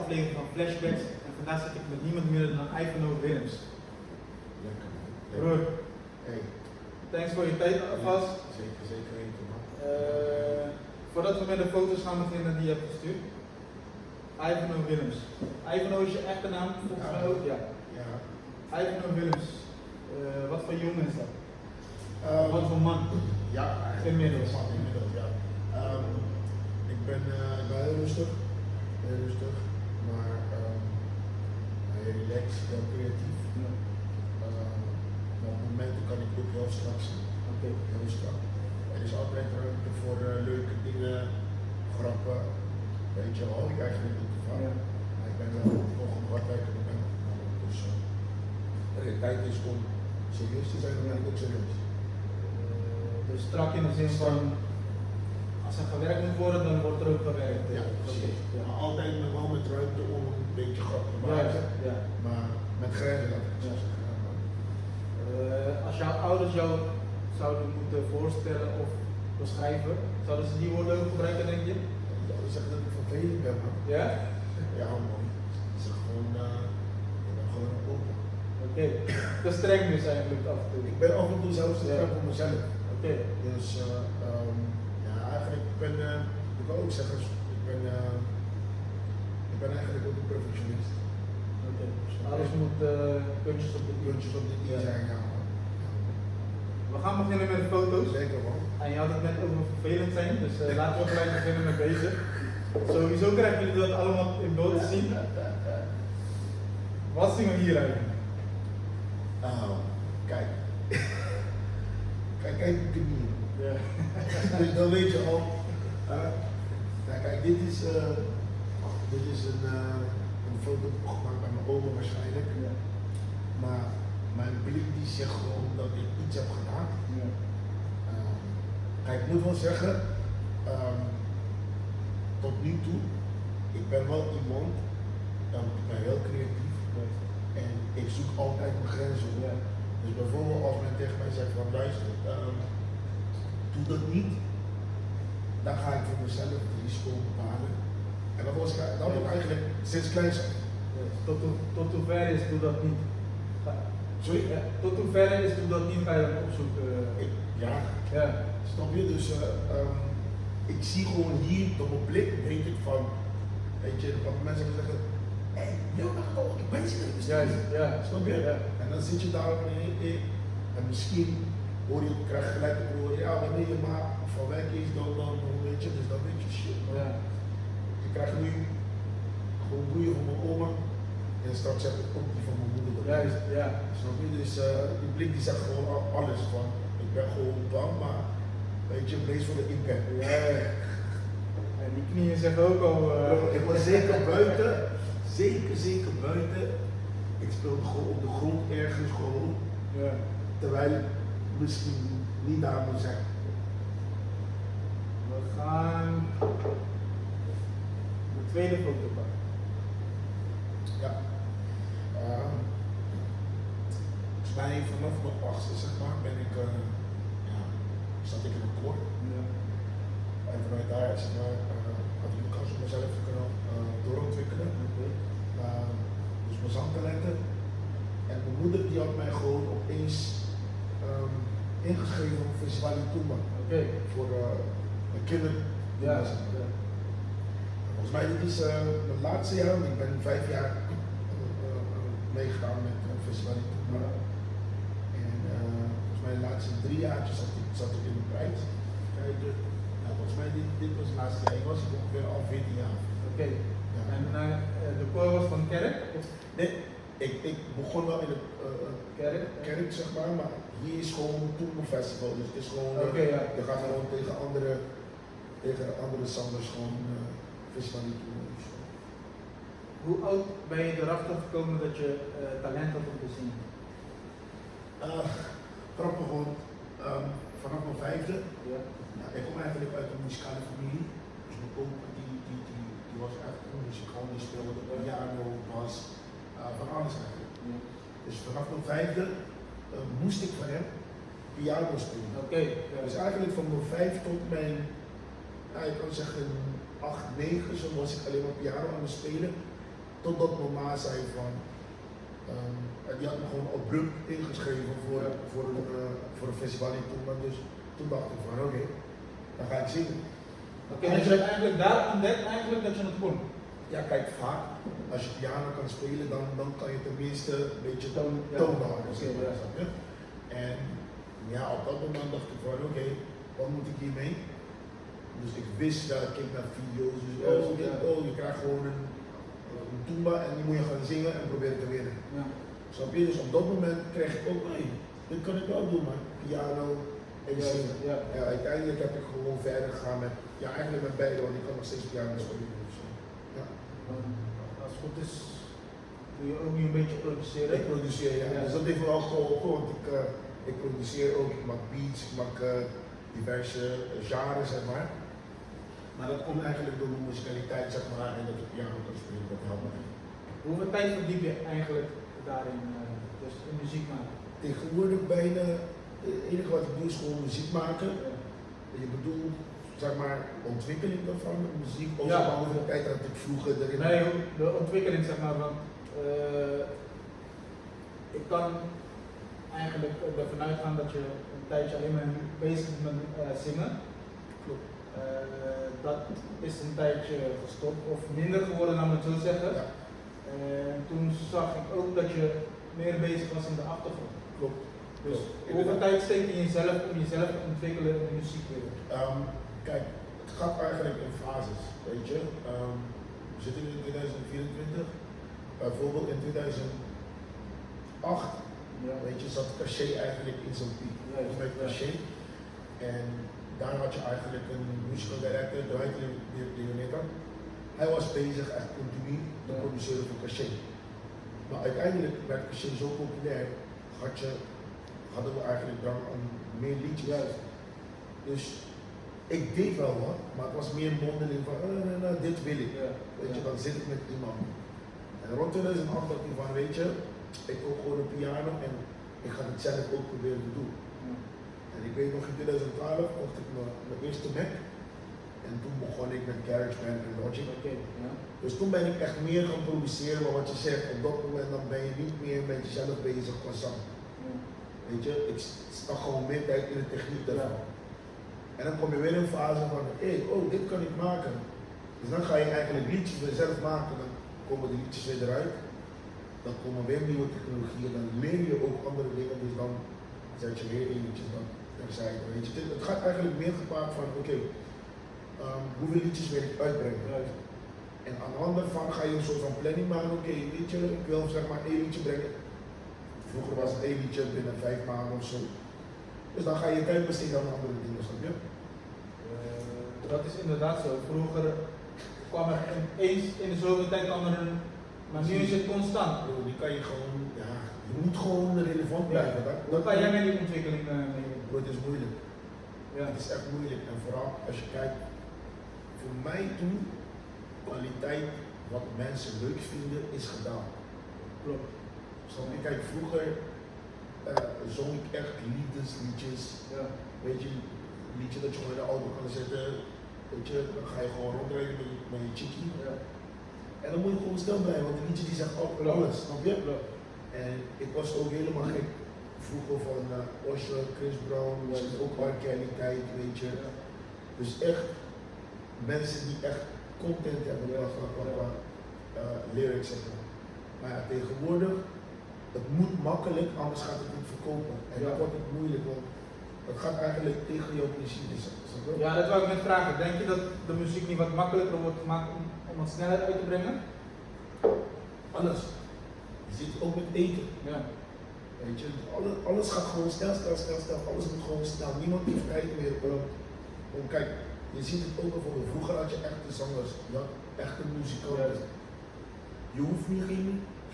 aflevering van Flashbacks en vandaag zit ik met niemand minder dan Ivano Willems. Lekker man. Broer, Hey. thanks voor je tijd alvast. Zeker weten man. Voordat we met de foto's gaan beginnen die je hebt gestuurd. Ivano Willems. Ivano is je echte naam volgens mij ook? Ja. Ja. Ivano Willems. Wat voor jongen is dat? Wat voor man? Ja, Inmiddels. Inmiddels, ja. Ik ben heel rustig. Heel rustig. Maar heel relaxed, heel creatief. Ja. Maar op momenten kan ik ook heel strak zijn. Oké. Heel strak. Er is altijd ruimte voor leuke dingen, grappen. Weet je, hou ik eigenlijk niet te vaak. Ja. Maar ik ben wel nog een hardwerkende ben. Dus de tijd is om serieus te zijn, dan ben ik ook serieus. Dus strak in de zin van, als er gewerkt moet worden, dan wordt er ook gewerkt. Ja, precies. Ja. Maar altijd wel met ruimte om een beetje grap te maken. Ja. Maar met grenzen, laat ik het zo Ja. zeggen. Als jouw ouders jou zouden moeten voorstellen of beschrijven, zouden ze die woorden ook gebruiken, denk je? Ja, dat zeggen dat ik vervelend ben, man. Ja? Ja, man. Ik zeg gewoon, ik ben gewoon een open. Oké. Te streng dus eigenlijk af en toe. Ik ben af en toe zelfs te streng voor mezelf. Oké. Dus ja, eigenlijk, ik wil ook zeggen, ik ben eigenlijk ook een perfectionist. Oké. Alles moet puntjes op de i. Puntjes op de i zijn, ja man. We gaan beginnen met de foto's. Zeker man. En je had het net over vervelend zijn, dus laten we gelijk beginnen met deze. Sowieso krijgen jullie dat allemaal in beeld te zien. Wat zien we hier eigenlijk? Kijk. Kijk de knieën. Ja. Dus dan weet je al. Nou, kijk, dit is een foto gemaakt bij mijn oma waarschijnlijk. Ja. Maar mijn blik die zegt gewoon dat ik iets heb gedaan. Ja. Kijk, ik moet wel zeggen, tot nu toe, ik ben wel iemand, ik ben heel creatief en ik zoek altijd mijn grenzen. Ja. Dus bijvoorbeeld als men tegen mij zegt van luister, doe dat niet, dan ga ik voor mezelf het risico bepalen. En dat was eigenlijk sinds kleins af. Tot hoever is doe dat niet? Sorry? Ja, tot hoever is doe dat niet, ga je dat opzoeken? Ja, Ja. snap je? Dus ik zie gewoon hier door mijn blik, weet ik van, weet je, dat mensen zeggen, hé, heel erg hoog, ik ben serieus. Juist, ja. Snap je? Ja. En dan zit je daar en misschien krijg je gelijk te horen, ja, wanneer je maar van werk is, dan weet je, dus dan weet je shit. Man. Ja. Ik krijg nu gewoon boeien van mijn oma en straks heb ik ook die van mijn moeder. Juist, ja. Snap je? Dus die blik die zegt gewoon alles van, ik ben gewoon bang, maar weet je, vrees voor de impact. Ja. En die knieën zeggen ook al. Ik was zeker buiten, zeker buiten. Ik speelde gewoon op de grond ergens gewoon, Ja. terwijl ik misschien niet daar moet zijn. We gaan de tweede foto pakken. Ja. Volgens mij vanaf mijn 8e zeg maar ben ik, zat ik in een koor. Ja. En vanuit daar zeg maar, had ik de kans om mezelf te kunnen doorontwikkelen. Okay. Dus mijn zangtalenten. En mijn moeder die had mij gewoon opeens ingeschreven op Festival Tumba. Okay. Voor de kinderen. Ja. Ja. Volgens mij dit is mijn laatste jaar, want ik ben 5 jaar meegedaan met Festival Tumba. En volgens mij de laatste 3 jaartjes zat ik in de prijs. Kijken. Nou, volgens mij dit was het laatste jaar. Ik was ongeveer al 14 jaar. Oké. Ja. En de koor was van kerk? Of? Nee, ik begon wel in de kerk zeg maar hier is gewoon een Tourfestival, dus het is gewoon, ja. je gaat gewoon tegen andere zangers gewoon festival doen. Dus. Hoe oud ben je erachter gekomen dat je talent had om te zien? Grappig gewoon, vanaf mijn 5e, Ja. nou, ik kom eigenlijk uit een muzikale familie, dus mijn opa die was echt een muzikaal, die speelde piano, bas, van alles eigenlijk. Ja. Dus vanaf mijn 5e moest ik van hem piano spelen. Oké. Ja. Dus eigenlijk van mijn 5 tot mijn, ik kan zeggen 8, 9, zo was ik alleen maar piano aan het spelen. Totdat mama zei van, die had me gewoon abrupt ingeschreven voor een festival in Tumba. Dus toen dacht ik van oké, dan ga ik zingen. Oké, dus je hebt eigenlijk daar ontdekt eigenlijk dat je het kon. Ja, kijk, vaak als je piano kan spelen, dan kan je tenminste een beetje toon houden. Zeg maar, snap je? En ja, op dat moment dacht ik van oké, wat moet ik hiermee? Dus ik wist dat ik keek naar video's. Dus je krijgt gewoon een Tumba en die moet je gaan zingen en proberen te winnen. Ja. Snap je? Dus op dat moment kreeg ik ook, hey, dit kan ik wel doen man. Piano en zingen. Ja. Ja, uiteindelijk heb ik gewoon verder gegaan met, ja eigenlijk met beide, want ik kan nog steeds piano spelen. Dus, ja. Als het goed is, doe je ook nu een beetje produceren. Ik produceer, ja. Dus dat heeft me wel geholpen, want ik produceer ook, ik maak beats, ik maak diverse genres, zeg maar. Maar dat komt eigenlijk door mijn muzikaliteit, zeg maar, en dat ik piano kan spelen, dat helpt me. Hoeveel tijd verdiep je eigenlijk daarin, dus in muziek maken? Tegenwoordig bijna, het enige wat ik doe is gewoon muziek maken. Je bedoelt, zeg maar, ontwikkeling daarvan, muziek, ook Ja. over de tijd dat ik vroeger erin. Nee, de ontwikkeling zeg maar, want ik kan eigenlijk ervan uitgaan dat je een tijdje alleen maar bezig bent met zingen. Klopt. Dat is een tijdje gestopt of minder geworden, laat me het zo zeggen. Ja. En toen zag ik ook dat je meer bezig was in de achtergrond. Klopt. Dus Klopt. hoeveel tijd steek je in jezelf om jezelf te ontwikkelen in de muziekwereld? Kijk, het gaat eigenlijk in fases, weet je. We zitten nu in 2024. Bijvoorbeeld in 2008, Ja. weet je, zat Caché eigenlijk in zijn piek. Juist, Met ja. Caché. En daar had je eigenlijk een musical director, Leoneta. Hij was bezig echt continu te Ja. produceren voor Caché. Maar uiteindelijk werd Caché zo populair, hadden we eigenlijk dan aan meer liedjes. Juist. Dus ik deed wel wat, maar het was meer mondeling van dit wil ik. Ja. Weet je, dan zit ik met iemand. En rond 2008 dacht ik van, weet je, ik koop gewoon een piano en ik ga het zelf ook proberen te doen. Ja. En ik weet nog in 2012 kocht ik mijn eerste Mac. En toen begon ik met GarageBand en Logic. Oké, ja. Dus toen ben ik echt meer gaan produceren, maar wat je zegt, op dat moment dan ben je niet meer met jezelf bezig qua zang. Ja. Weet je, ik sta gewoon meer tijd in de techniek daarvan. Ja. En dan kom je weer in een fase van, dit kan ik maken. Dus dan ga je eigenlijk liedjes voor jezelf maken, dan komen de liedjes weer eruit. Dan komen weer nieuwe technologieën, dan leer je ook andere dingen, dus dan zet je weer liedjes dan terzijde. Weet je, het gaat eigenlijk meer gepaard van, hoeveel liedjes wil ik uitbrengen? Juist. En aan de hand daarvan ga je een soort van planning maken, weet je, ik wil zeg maar 1 liedje brengen. Vroeger was het 1 liedje binnen 5 maanden of zo. Dus dan ga je tijd besteden aan andere dingen, snap je? Dat is inderdaad zo. Vroeger kwam er eens in de zoveel tijd kwam er een, maar nu is het constant. Die kan je gewoon, ja, je moet gewoon relevant blijven. Hoe kan jij met die ontwikkeling mee? Het is moeilijk. Ja. Het is echt moeilijk. En vooral als je kijkt, voor mij toen, kwaliteit, wat mensen leuk vinden, is gedaan. Klopt. Snap je? Kijk, vroeger zong ik echt liedjes. Ja. Weet je, een liedje dat je gewoon in de auto kan zetten. Weet je, dan ga je gewoon rondrijden met je chickie. Ja. En dan moet je gewoon stil blijven, want die liedje die zegt ook alles, snap je? En ik was ook helemaal gek vroeger van Usher, Chris Brown, misschien ook R. Kelly tijd, weet je. Ja. Dus echt mensen die echt content hebben qua lyrics zeg maar. Maar ja, tegenwoordig, het moet makkelijk, anders gaat het niet verkopen. En Ja. dan wordt het moeilijk, want het gaat eigenlijk tegen jouw principes. Snap je? Ja, dat wou ik net vragen. Denk je dat de muziek niet wat makkelijker wordt gemaakt om het sneller uit te brengen? Alles. Je ziet het ook met eten. Ja. Weet je, alles gaat gewoon snel. Alles moet gewoon snel. Niemand heeft tijd meer om kijk, je ziet het ook bijvoorbeeld. Vroeger had je echte zangers, je had echte muzikanten. Ja. Je hoeft niet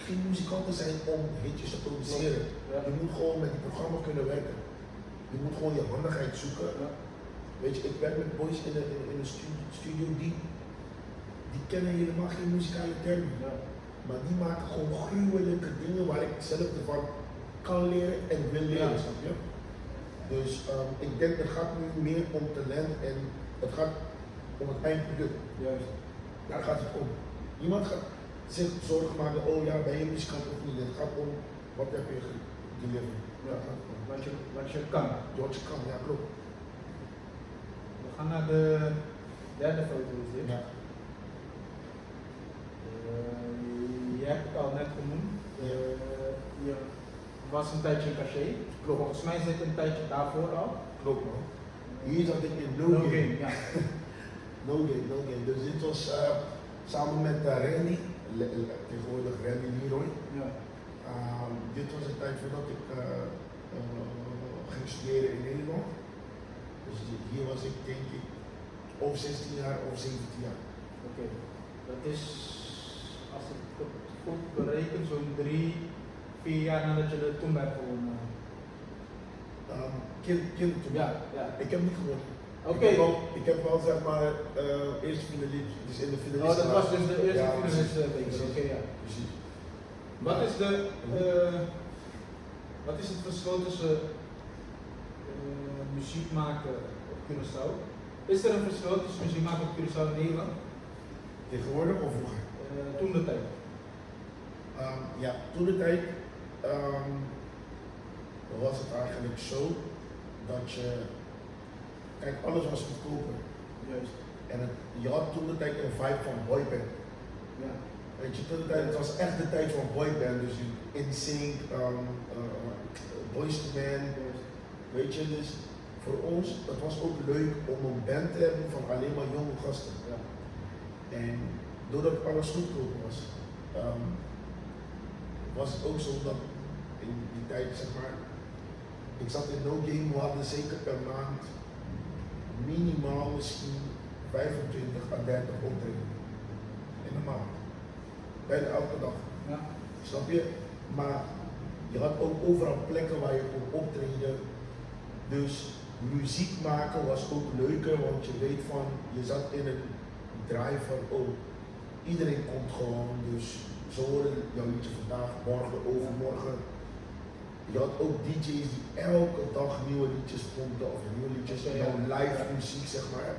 geen muzikant te zijn om hitjes te produceren. Ja. Je moet gewoon met die programma kunnen werken. Je moet gewoon je handigheid zoeken. Ja. Weet je, ik werk met boys in een studio die kennen helemaal geen muzikale termen. Ja. Maar die maken gewoon gruwelijke dingen waar ik zelf ervan kan leren en wil leren, Ja. snap je? Dus ik denk het gaat nu meer om talent en het gaat om het eindproduct. Juist. Daar gaat het om. Niemand gaat, zich zorgen maken, oh ja, ben je muzikant of niet. Het gaat om wat heb je geleverd. Ja, wat je kan. Wat je kan, ja klopt. We gaan naar de derde foto. Is dit. Ja. Je hebt het al net genoemd. Je was een tijdje in Caché. Klopt. Volgens mij zit een tijdje daarvoor al. Klopt man. Hier zat ik in No Game. Ja. No Game. Dus dit was samen met Randy, tegenwoordig Randy Leroy. Ja. Dit was de tijd voordat ik ging studeren in Nederland. Dus hier was ik denk ik of 16 jaar of 17 jaar. Oké. Dat is, als ik het goed bereken, zo'n 3-4 jaar nadat je er toen bij gewonnen. Kind toen. Ja, ja. Ik heb niet gewonnen. Oké. Ik heb wel zeg maar eerste finalist, dus in de finalist. Oh, dat was dus de eerste Ja, finalist. precies. Oké, ja. Precies. Wat is het verschil tussen muziek maken op Curaçao? Is er een verschil tussen muziek maken op Curaçao en Nederland? Tegenwoordig of vroeger? Toen de tijd. Ja, toen de tijd was het eigenlijk zo dat je, kijk, alles was goedkoper. Juist. En je had toen de tijd een vibe van boyband. Ja. Weet je, toen de tijd, het was echt de tijd van boyband, dus NSYNC, Boyz II Men, weet je, dus voor ons, het was ook leuk om een band te hebben van alleen maar jonge gasten. Ja. En doordat alles goedkoper was, was het ook zo dat in die tijd, zeg maar, ik zat in No Game, we hadden zeker per maand minimaal misschien 25 à 30 optredens in een maand. Bijna elke dag. Ja. Snap je? Maar je had ook overal plekken waar je kon optreden. Dus muziek maken was ook leuker, want je weet van, je zat in een drive van, oh, iedereen komt gewoon, dus ze horen jouw liedje vandaag, morgen, overmorgen. Je had ook DJ's die elke dag nieuwe liedjes pompen, of nieuwe liedjes, Ja, ja. nou live muziek zeg maar.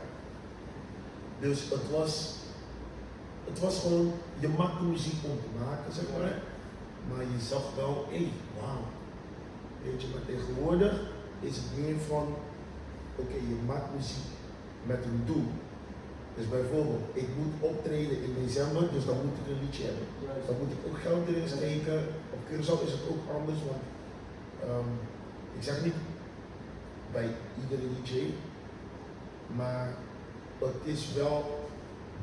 Dus het was gewoon, je maakte muziek om te maken zeg maar. Maar je zag wel, hé, wauw. Weet je, maar tegenwoordig is het meer van, oké, je maakt muziek met een doel. Dus bijvoorbeeld, ik moet optreden in december, dus dan moet ik een liedje hebben. Juist. Dan moet ik ook geld erin steken. Op Curaçao is het ook anders, want ik zeg niet bij iedere DJ, maar het is wel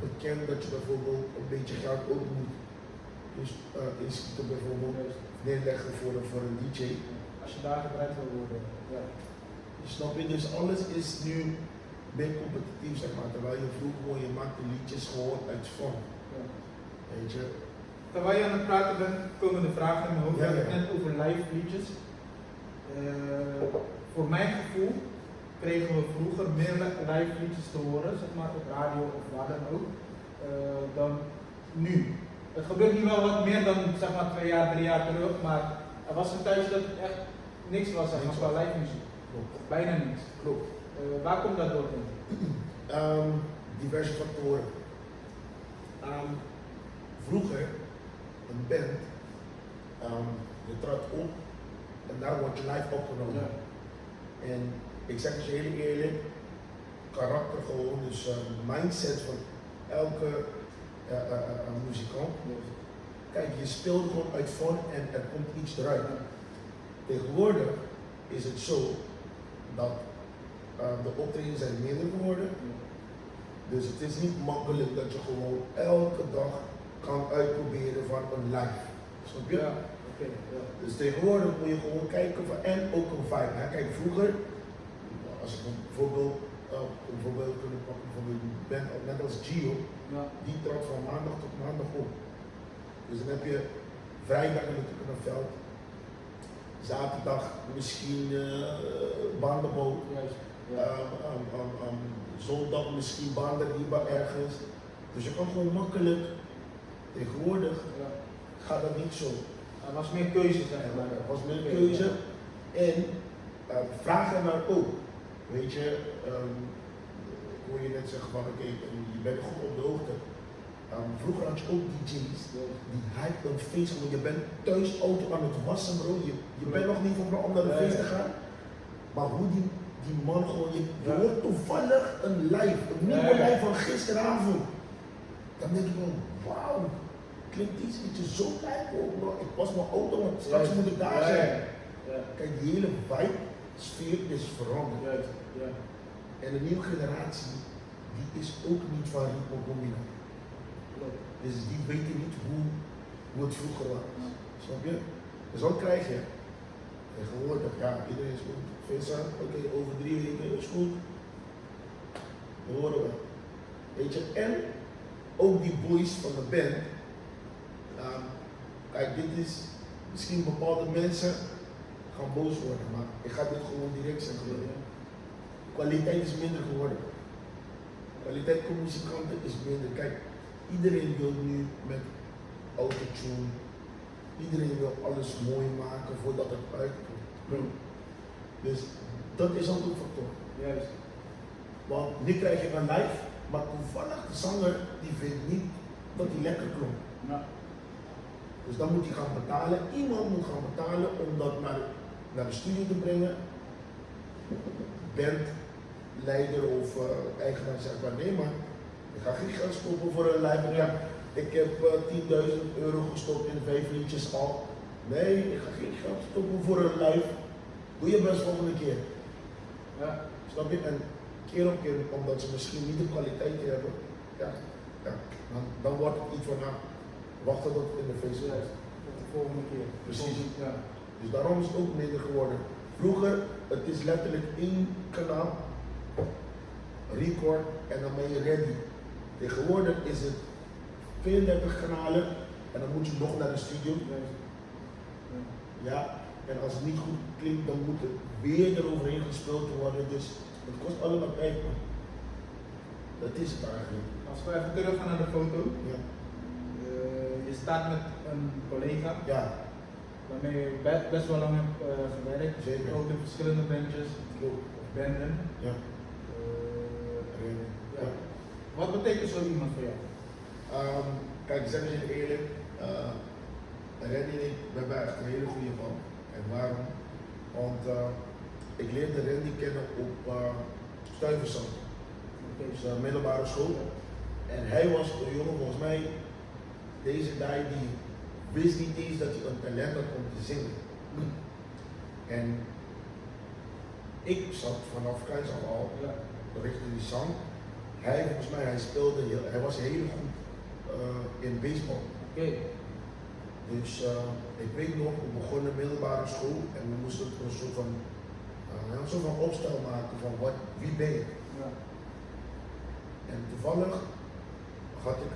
bekend dat je bijvoorbeeld een beetje geld ook moet. Dus inschieten bijvoorbeeld neerleggen voor een DJ. Als je daar gebruikt wil worden. Ja. Snap je? Dus alles is nu meer competitief, zeg maar. Terwijl je vroeger gewoon, je maakte liedjes gewoon uit fun. Ja. Weet je? Terwijl je aan het praten bent, komen de vragen in mijn hoofd. Ja, Je ja. hebt het net over live liedjes. Voor mijn gevoel kregen we vroeger meer live liedjes te horen, zeg maar op radio of waar dan ook, dan nu. Het gebeurt nu wel wat meer dan zeg maar 2 jaar, 3 jaar terug, maar er was een tijdje dat het echt niks was zeg maar, qua live muziek. Klopt. Of bijna niks. Klopt. Waar komt dat door? Diverse factoren. Vroeger, een band, je trad op en daar word je live opgenomen. Ja. En ik zeg het je heel eerlijk, karakter gewoon, dus mindset van elke muzikant. Kijk, je speelt gewoon uit fun en er komt iets eruit. Tegenwoordig is het zo dat de optredens zijn minder geworden. Dus het is niet makkelijk dat je gewoon elke dag kan uitproberen van een live. Snap je? Ja, oké. Ja. Dus tegenwoordig moet je gewoon kijken van, en ook een vibe. Hè? Kijk, vroeger, als ik een voorbeeld kunnen pakken, bijvoorbeeld een band net als Gio, Ja. die trad van maandag tot maandag op. Dus dan heb je vrijdag natuurlijk een veld, zaterdag misschien bandenboot, Juist. Ja. zondag misschien bandenriba ergens. Dus je kan gewoon makkelijk, tegenwoordig Ja. gaat dat niet zo. Er was meer keuze, zeg maar. Er was meer keuze en vraag er naar ook. Weet je, ik hoor je net zeggen van oké, je bent goed op de hoogte. Vroeger had je ook DJ's, die hype een feest, want je bent thuis auto aan het wassen bro, je bent nog niet van plan om naar een feest te gaan, maar hoe die man gewoon, je hoort toevallig een nieuwe live van gisteravond, dan denk je van wauw, klinkt iets zo lijp bro, ik was mijn auto, want straks moet ik daar zijn. Kijk, die hele vibe, sfeer is veranderd. En de nieuwe generatie, die is ook niet van ritme combinatie. Dus die weten niet hoe het vroeger was. Snap je? Dus dan krijg je tegenwoordig, iedereen is goed. Vissa, oké, over 3 weken is goed. Dat horen we. Weet je, en ook die boys van de band. Kijk, dit is misschien bepaalde mensen gaan boos worden, maar ik ga dit gewoon direct zeggen. Kwaliteit is minder geworden. Kwaliteit van muzikanten is minder. Kijk, iedereen wil nu met autotune. Iedereen wil alles mooi maken voordat het uitkomt. Dus dat is ook een factor. Juist. Want nu krijg je een live, maar toevallig de zanger die vindt niet dat hij lekker klonk. Ja. Dus dan moet hij gaan betalen. Iemand moet gaan betalen om dat naar de studio te brengen. Bandleider of eigenaar zegt van nee man, ik ga geen geld stoppen voor een live. Ik heb 10.000 euro gestopt in 5 liedjes al. Nee, ik ga geen geld stoppen voor een live. Doe je best volgende keer. Ja. Snap je? En keer op keer, omdat ze misschien niet de kwaliteit hebben, dan wordt het iets van wachten tot het in de feest is. Tot de volgende keer. Precies. Ja. Dus daarom is het ook minder geworden. Vroeger, het is letterlijk 1 kanaal, record en dan ben je ready. Tegenwoordig is het 32 kanalen en dan moet je nog naar de studio. Ja, en als het niet goed klinkt, dan moet er weer eroverheen gespeeld worden. Dus het kost allemaal tijd. Dat is het eigenlijk. Als we even teruggaan naar de foto. Ja. Je staat met een collega. Ja. Waarmee je best wel lang hebt gewerkt. Zeker. Ook in verschillende bandjes. Klopt. Of banden. Ja. Ja. Wat betekent zo iemand voor jou? Kijk, ik zeg je eerlijk, Randy en ik, we hebben echt een hele goede band. En waarom? Want ik leerde Randy kennen op Stuyvesant, dus middelbare school. En hij was een jongen, volgens mij, deze guy die wist niet eens dat hij een talent had om te zingen. En ik zat vanaf kleins af al richting die zang. Hij speelde, hij was heel goed in baseball. Dus ik weet nog, we begonnen middelbare school en we moesten een soort van opstel maken van wie ben je? Ja. En toevallig had ik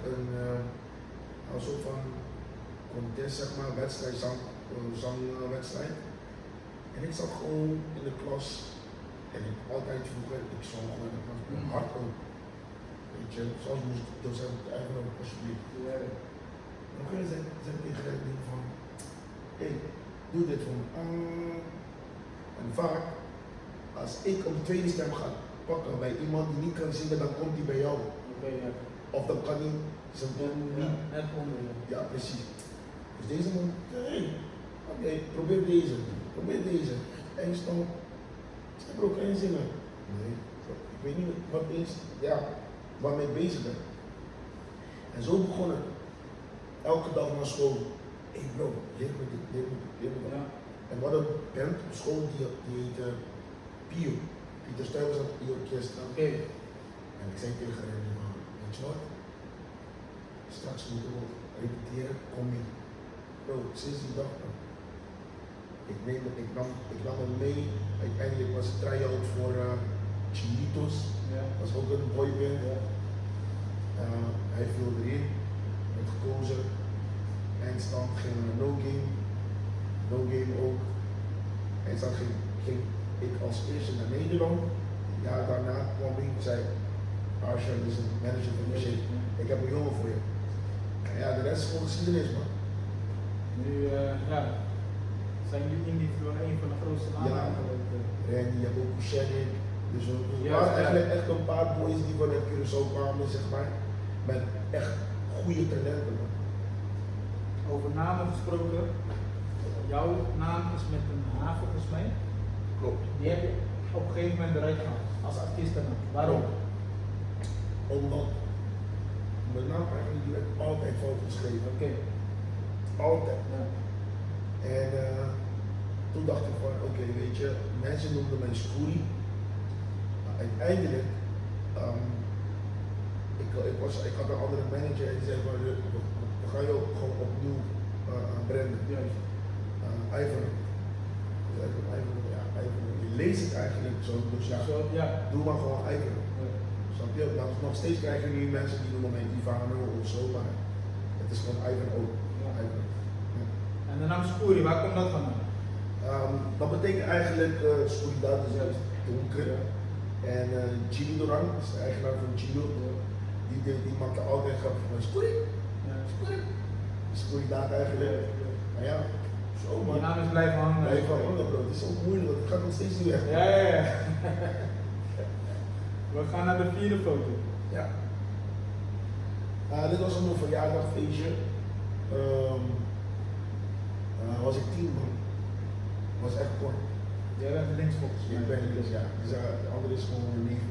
een soort van contest, zeg maar, wedstrijd, zangwedstrijd. En ik zat gewoon in de klas en altijd vroeger, ik zong gewoon in de klas met hard ook. Weet je, zoals moest ik docent even ook alsjeblieft. Ja. En op een gegeven moment zei ik tegen hem van, hé, doe dit voor me. En vaak, als ik een tweede stem ga pakken bij iemand die niet kan zingen, dan komt die bij jou. Ja. Of dan kan hij zijn toon niet. Net onder. Ja, precies. Dus deze man, oké, probeer deze. Eindstand. Ik zei, bro, kan je zingen? Nee, ik weet niet wat is, waarmee ik bezig ben. En zo begon het. Elke dag naar school. Hé bro, leer me dit. Ja. En we hadden een band op school die heette Pio. Pieter Stuyvesant Pio Orkest. En ik zei tegen hem, weet je wat? Straks moeten we repeteren, kom je. Bro, sinds die dag, ik nam hem mee. Uiteindelijk was het try-out voor Chilitos. Ja. Dat was ook een boyband. Hij viel erin, werd gekozen. Eindstand ging naar No Game ook. Eindstand ging ik als eerste naar Nederland. Ja, daarna kwam ik en zei, Arshad is een manager van muziek. Ik heb een jongen voor je. En ja, de rest is gewoon geschiedenis, man. Nu zijn jullie individueel een van de grootste namen. Ja, Randy, je hebt ook Shannon. Dus er waren eigenlijk echt een paar boys die van het Curaçao kwamen, zeg maar. Met echt goede talenten. Man. Over namen gesproken, jouw naam is met een H volgens mij. Klopt. Die heb je op een gegeven moment eruit gehaald als artiestennaam. Waarom? Omdat mijn naam eigenlijk die werd altijd fout geschreven. Oké. Altijd. Ja. En toen dacht ik van, oké, weet je, mensen noemden mij Scoory. Maar uiteindelijk, ik had een andere manager en die zei van, we gaan je ook gewoon opnieuw branden. Juist. Ivan. Dus ja, Ivan. Je leest het eigenlijk zo, dus ja, Zo, ja. doe maar gewoon Ivan. Ja. Snap je? Nou, nog steeds krijgen nu mensen die noemen mij Ivano of zo, maar het is gewoon Ivan ook. Ja. Ivan. Ja. En de naam Scoory, waar komt dat vandaan? Dat betekent eigenlijk Scoory, dus juist donker. Ja. En Chili Doran, is de eigenaar van Chilo, die maakte altijd grap van Scoory, Ja. Scoory. Scoory daar eigenlijk. Maar ja, zo Je man. naam is blijven hangen. Blijf van hangen bro, het is zo moeilijk, want het gaat nog steeds niet weg. Ja. We gaan naar de vierde foto. Ja. Dit was een verjaardagfeestje. Was ik 10 man. Was echt kort. Jij bent links volgens mij. Ik ben links, ja. Dus de andere is gewoon mijn lief.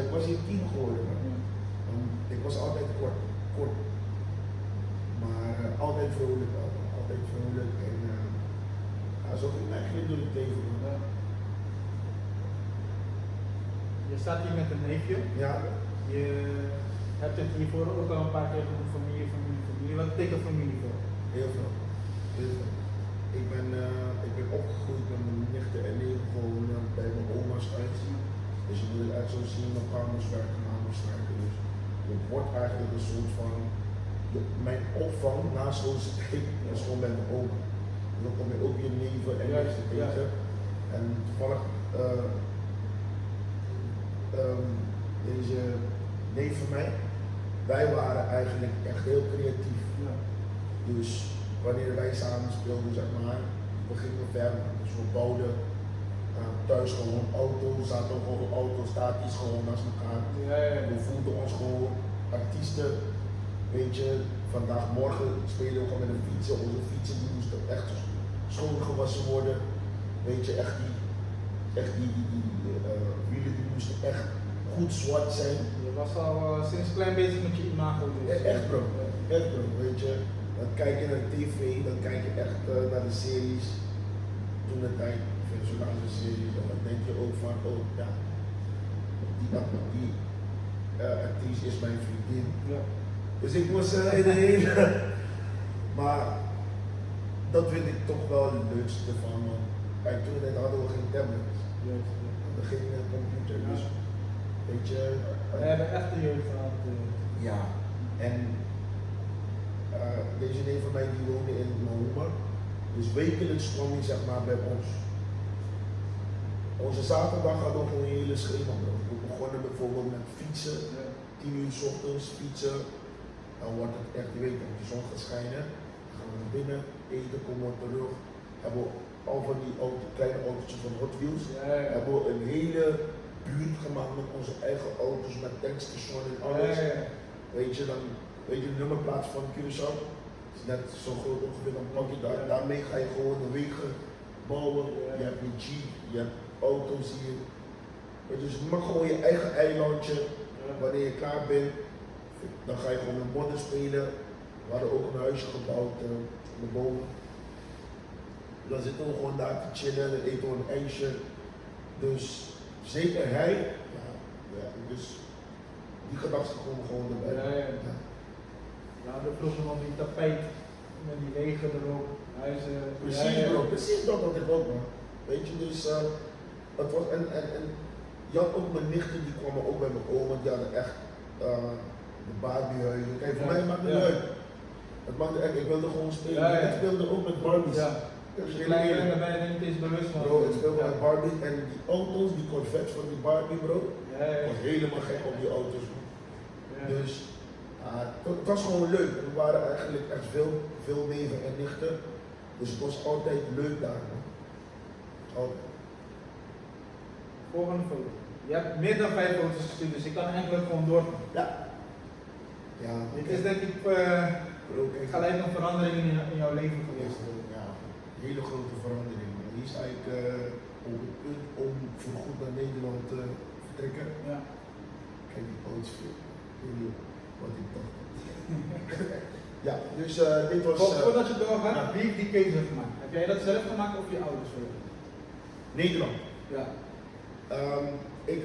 Ik was hier 10 geworden man. Ja. Ik was altijd kort. Maar altijd vrolijk, altijd vrolijk. En zo ging ik eigenlijk door het leven. Man. Ja. Je staat hier met een neefje. Ja, Je hebt het hiervoor ook al een paar keer genoemd, familie. Wat betekent familie voor? heel veel. Heel veel. Ik ben opgegroeid met mijn nichten en neven gewoon bij mijn oma's thuis. Dus je moet het echt zo zien, mijn pa moest werken, mijn ma moest werken. Dus je wordt eigenlijk een soort van, mijn opvang na schoolse tijd is gewoon bij mijn oma. En dan kom je ook je neven en nichten tegen. En toevallig deze neef van mij, wij waren eigenlijk echt heel creatief. Ja. Dus wanneer wij samen speelden, zeg maar, we gingen ver. Dus we bouwden thuis gewoon auto's, zaten ook gewoon auto's statisch gewoon naast elkaar. Ja. We voelden ons gewoon artiesten. Weet je, vandaag, morgen spelen we gewoon met een fietsen. Onze fietsen die moesten echt schoongewassen worden. Weet je, echt die wielen die moesten echt goed zwart zijn. Je was al sinds klein bezig met je imago. Dus. Echt bro, weet je. Dan kijk je naar de tv, dan kijk je echt naar de series. Toen de tijd, personage series, en dan denk je ook van, oh ja, die actrice is mijn vriendin. Ja. Dus ik was in de hele, maar dat vind ik toch wel het leukste van, want kijk, toen de tijd hadden we geen tablets, Juist. geen computer, dus weet je. We hebben echt de jeugd gehad. Ja, en deze neef van mij die woonde in Mahoma, dus wekelijks kwam hij zeg maar bij ons. Onze zaterdag hadden we gewoon een hele schema bro. We begonnen bijvoorbeeld met fietsen, 10 uur 's ochtends fietsen, dan wordt het echt, je weet dat de zon gaat schijnen, dan gaan we naar binnen, eten, komen we terug, hebben we al van die kleine autootjes van Hot Wheels, hebben we een hele buurt gemaakt met onze eigen auto's, met tankstation en alles. Weet je, dan weet je de nummerplaats van Curaçao, het is net zo groot ongeveer, dan pak je daarmee ga je gewoon de wegen bouwen, je hebt een jeep, je hebt auto's hier. Weet je, dus je mag gewoon je eigen eilandje, wanneer je klaar bent, dan ga je gewoon met modder spelen. We hadden ook een huisje gebouwd in de bomen. Dan zitten we gewoon daar te chillen, dan eten we een ijsje. Dus zeker hij, ja, dus die gedachten komen gewoon erbij. Ja. We hadden vroeger nog die tapijt met die wegen erop, huizen. Precies bro, precies dat had ik ook man. Weet je, dus het was, en je had ook mijn nichten, die kwamen ook bij mijn oma, die hadden echt de Barbiehuizen. Kijk, voor mij maakt het niet uit. Het maakt echt, ik wilde gewoon spelen. Ik speelde ook met Barbies. Ja. Klein en ben je niet eens bewust van. Bro, ik speelde met Barbie en die auto's, die Corvettes van die Barbie bro, ik was helemaal gek op die auto's. Dus het was gewoon leuk. We waren eigenlijk echt veel neven en nichten. Dus het was altijd leuk daar man. Altijd. Volgende foto. Je hebt meer dan 5 foto's gestuurd, dus ik kan eigenlijk gewoon door. Ja. Ja, Dit is denk ik gelijk een verandering in jouw leven geweest. Ja, een hele grote verandering. Hier sta ik op het punt om voorgoed naar Nederland te vertrekken. Ja. Kijk, die auto's veel. Ik weet niet wat ik dacht. Ja, dus dit was... Voordat je doorgaat, ja. wie heeft die keuze gemaakt? Heb jij dat zelf gemaakt of je ouders? Nederland. Ja. Ik.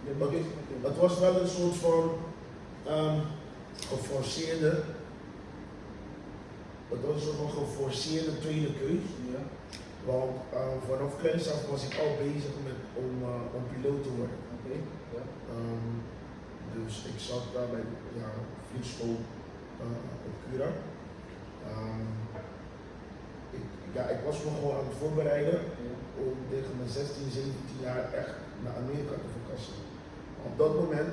Je hebt die keuze gemaakt. Het was wel een soort van geforceerde. Het was een soort van geforceerde tweede keus. Ja. Want vanaf kleins af was ik al bezig met om piloot te worden. Oké. Ja. Dus ik zat daar bij de vliegschool op Cura. Ik was me gewoon aan het voorbereiden om tegen mijn 16, 17 jaar echt naar Amerika te verkassen. Op dat moment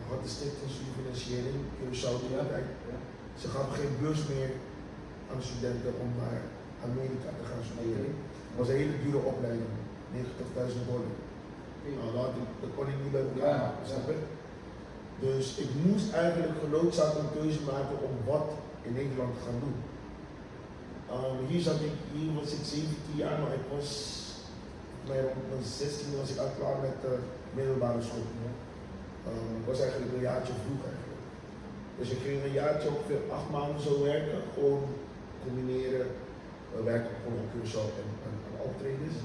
had de Stichting Financiering, Curaçao toen de tijd, ze gaven geen beurs meer aan de studenten om naar Amerika te gaan studeren. Het was een hele dure opleiding, $90.000. Nou, dat kon ik niet bij elkaar maken, snap je? Dus ik moest eigenlijk genoodzaakt een keuze maken om wat in Nederland te gaan doen. Hier was ik 17 jaar, maar ik was rond mijn 16 was ik al klaar met de middelbare school. Ik was eigenlijk een jaartje vroeg eigenlijk. Dus ik ging een jaartje ongeveer 8 maanden zo werken, gewoon combineren, werken gewoon op Curaçao en optredens.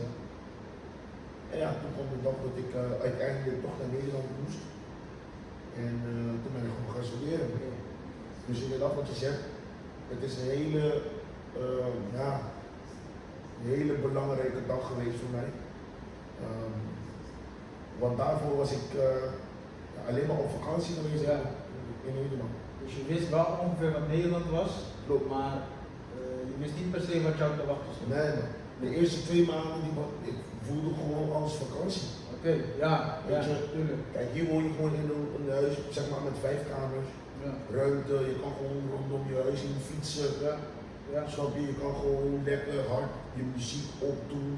En ja, toen kwam de dag dat ik uiteindelijk toch naar Nederland moest. En toen ben ik gewoon gaan studeren. Dus inderdaad wat je zegt, het is een hele belangrijke dag geweest voor mij. Want daarvoor was ik alleen maar op vakantie geweest in Nederland. Dus je wist wel ongeveer wat Nederland was, Klopt. maar je wist niet per se wat jou te wachten stond. Nee, man. De eerste 2 maanden ik voelde gewoon als vakantie. Oké, ja, tuurlijk. Kijk, hier woon je gewoon in een huis, zeg maar met 5 kamers, ruimte, je kan gewoon rondom je huis in fietsen. Snap je? Je kan gewoon lekker hard je muziek opdoen,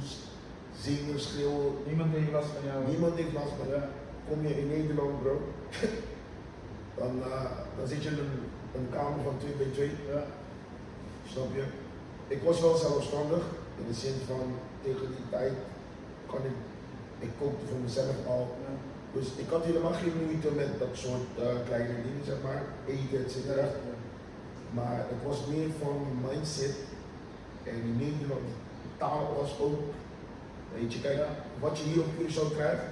zingen, schreeuwen. Niemand heeft last van jou. Niemand heeft last van jou. Kom je in Nederland, bro, dan zit je in een kamer van 2 bij 2. Snap je? Ik was wel zelfstandig, in de zin van tegen die tijd ik kookte voor mezelf al. Dus ik had helemaal geen moeite met dat soort kleine dingen, zeg maar, eten, etc. Maar het was meer van mindset en in Nederland, de taal was ook, weet je, kijk, wat je hier op Curaçao krijgt,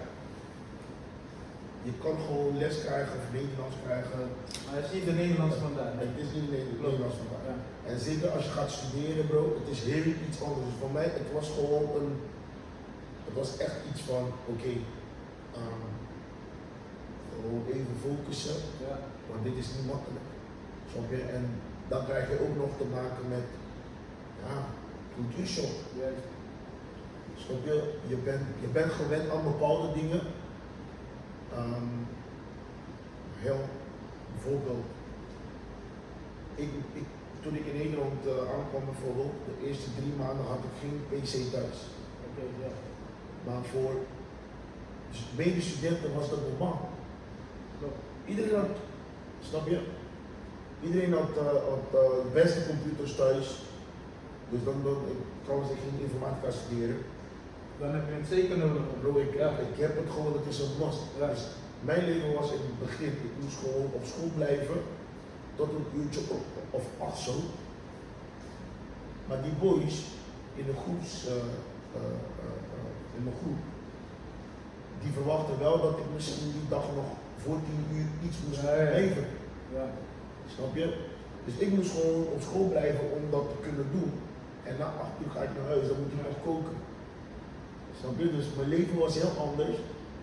je kan gewoon les krijgen of Nederlands krijgen. Maar het is niet de Nederlandse vandaag. Het is niet Nederlands vandaag. En zeker als je gaat studeren, bro, het is heel iets anders. Dus voor mij, het was gewoon het was echt iets van, oké, gewoon even focussen, want dit is niet makkelijk. Snap je? En dan krijg je ook nog te maken met, cultuurshock. Snap je? Je bent gewend aan bepaalde dingen. Bijvoorbeeld, toen ik in Nederland aankwam bijvoorbeeld, de eerste 3 maanden had ik geen PC thuis. Maar voor medestudenten was dat normaal. Iedereen had, snap je? Iedereen had de beste computers thuis. Dus trouwens, ik ging informatica studeren. Dan heb je het zeker nodig. Bro, ik heb het gewoon, het is een must. Dus mijn leven was in het begin, ik moest gewoon op school blijven tot een uurtje of 8 zo. Maar die boys in de groep, die verwachten wel dat ik misschien die dag nog voor 10 uur iets moest blijven. Snap je? Dus ik moest gewoon op school blijven om dat te kunnen doen. En na 8 uur ga ik naar huis, dan moet ik nog koken. Snap je? Dus mijn leven was heel anders.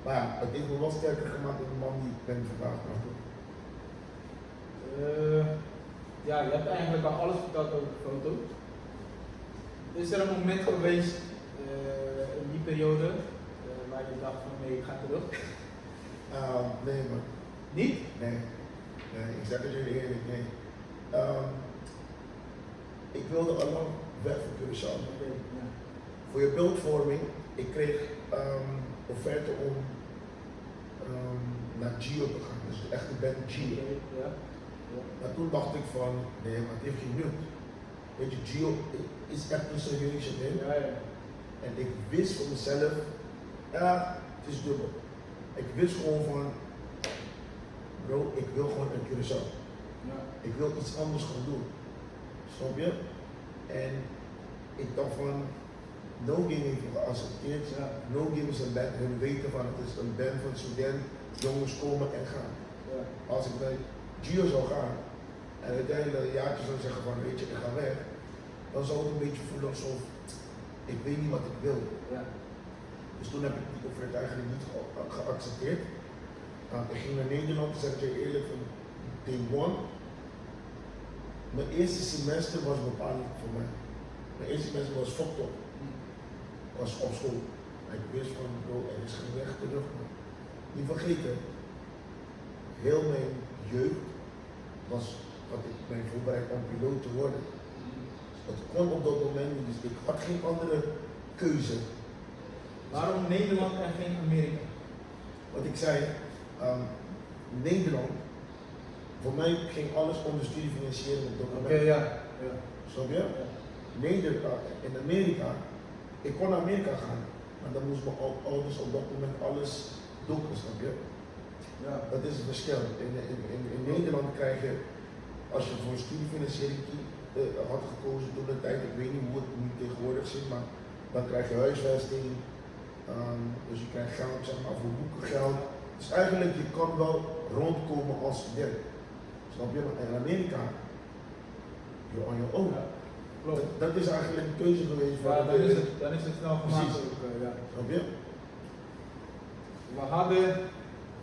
Maar ja, het heeft me wel sterker gemaakt dan de man die ik ben vandaag. Je hebt eigenlijk al alles verteld over de foto. Is er een moment geweest in die periode waar je dacht van nee, ik ga terug? Nee man. Niet? Nee, ik zeg het jullie eerlijk, nee. Ik wilde al lang weg van Curaçao. Voor je beeldvorming, ik kreeg offerte om naar Gio te gaan, dus de echte band Gio. Ja. Maar toen dacht ik van, nee, maar het heeft geen nut. Weet je, Gio is echt een serieuze ding. Ja. En ik wist voor mezelf, ja, het is dubbel. Ik wist gewoon van, bro, ik wil gewoon een Curaçao. Ja. Ik wil iets anders gaan doen. Snap je? En ik dacht van, No Game heeft me geaccepteerd. Ja. No Game is een band, hun weten van het is een band van student, jongens komen en gaan. Ja. Als ik bij Gio zou gaan en uiteindelijk een jaartje zou zeggen van, weet je, ik ga weg, dan zou het een beetje voelen alsof ik weet niet wat ik wil. Ja. Dus toen heb ik die offerte eigenlijk niet geaccepteerd. Ik ging naar Nederland, zeg ik je eerlijk, van day one. Mijn eerste semester was bepalend voor mij. Mijn eerste semester was fucked up. Ik was op school. Ik wist van, bro, er is geen weg terug. Man. Niet vergeten, heel mijn jeugd was dat ik mij voorbereid om piloot te worden. Het kon op dat moment niet, dus ik had geen andere keuze. Waarom Nederland en geen Amerika? Wat ik zei, Nederland, voor mij ging alles om de studiefinanciering op dat moment. Oké, ja. Snap je? Nederland, in Amerika, ik kon naar Amerika gaan, maar dan moest mijn ouders op dat moment alles doen, snap je? Ja. Dat is het verschil. In Nederland krijg je, als je voor studiefinanciering had gekozen toen de tijd, ik weet niet hoe het nu tegenwoordig zit, maar dan krijg je huisvesting, dus je krijgt geld, zeg maar, voor boekengeld. Dus eigenlijk, je kan wel rondkomen als student. Snap je? Maar in Amerika, you're on your own. Ja. Klopt. Dat is eigenlijk een keuze geweest. Ja, dan is het snel gemaakt. Precies. Ook, ja. Snap je? We hadden